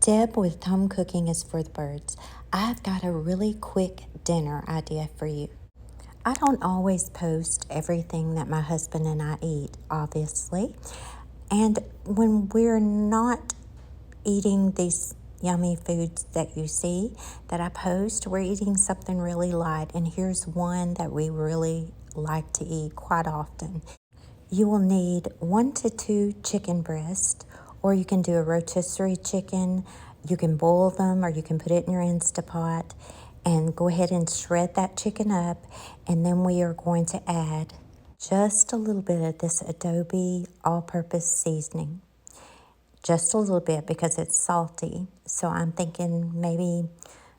Deb with Home Cooking is for the Birds. I've got a really quick dinner idea for you. I don't always post everything that my husband and I eat, obviously. And when we're not eating these yummy foods that you see that I post, we're eating something really light. And here's one that we really like to eat quite often. You will need 1 to 2 chicken breasts, or you can do a rotisserie chicken. You can boil them, or you can put it in your Instapot and go ahead and shred that chicken up. And then we are going to add just a little bit of this Adobe all-purpose seasoning. Just a little bit because it's salty. So I'm thinking maybe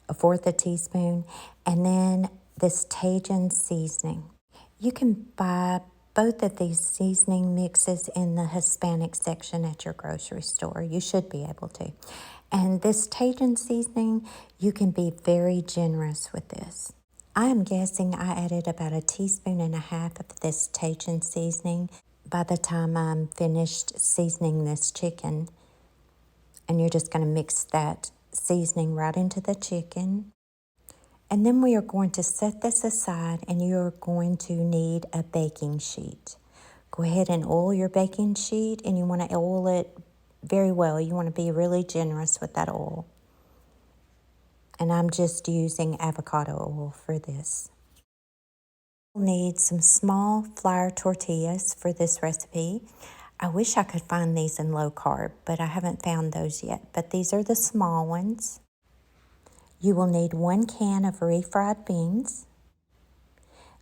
1/4 teaspoon. And then this Tajin seasoning. You can buy both of these seasoning mixes in the Hispanic section at your grocery store. You should be able to. And this Tajin seasoning, you can be very generous with this. I am guessing I added about 1.5 teaspoons of this Tajin seasoning by the time I'm finished seasoning this chicken. And you're just going to mix that seasoning right into the chicken. And then we are going to set this aside, and you're going to need a baking sheet. Go ahead and oil your baking sheet, and you want to oil it very well. You want to be really generous with that oil. And I'm just using avocado oil for this. We'll need some small flour tortillas for this recipe. I wish I could find these in low carb, but I haven't found those yet. But these are the small ones. You will need 1 can of refried beans.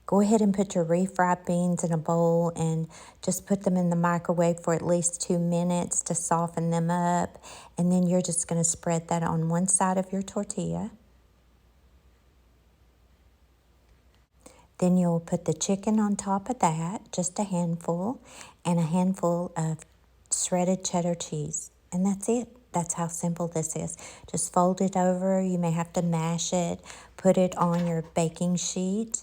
Go ahead and put your refried beans in a bowl and just put them in the microwave for at least 2 minutes to soften them up. And then you're just going to spread that on one side of your tortilla. Then you'll put the chicken on top of that, just a handful, and a handful of shredded cheddar cheese. And that's it. That's how simple this is. Just fold it over. You may have to mash it. Put it on your baking sheet.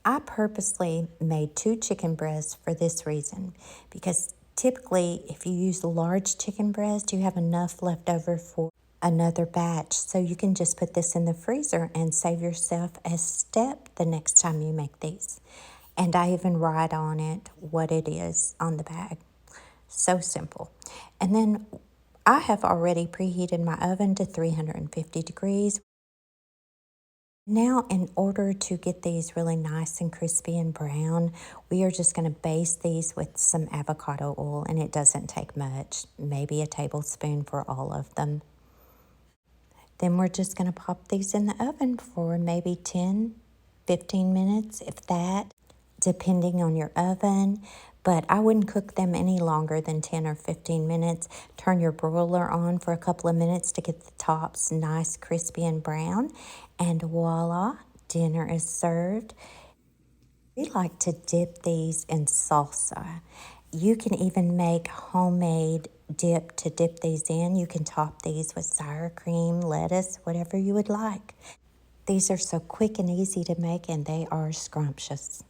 I purposely made 2 chicken breasts for this reason, because typically if you use a large chicken breast, you have enough left over for another batch. So you can just put this in the freezer and save yourself a step the next time you make these. And I even write on it what it is on the bag. So simple. And then I have already preheated my oven to 350 degrees. Now, in order to get these really nice and crispy and brown, we are just going to baste these with some avocado oil, and it doesn't take much, maybe a tablespoon for all of them. Then we're just going to pop these in the oven for maybe 10, 15 minutes, if that, depending on your oven. But I wouldn't cook them any longer than 10 or 15 minutes. Turn your broiler on for a couple of minutes to get the tops nice, crispy, and brown. And voila, dinner is served. We like to dip these in salsa. You can even make homemade dip to dip these in. You can top these with sour cream, lettuce, whatever you would like. These are so quick and easy to make, and they are scrumptious.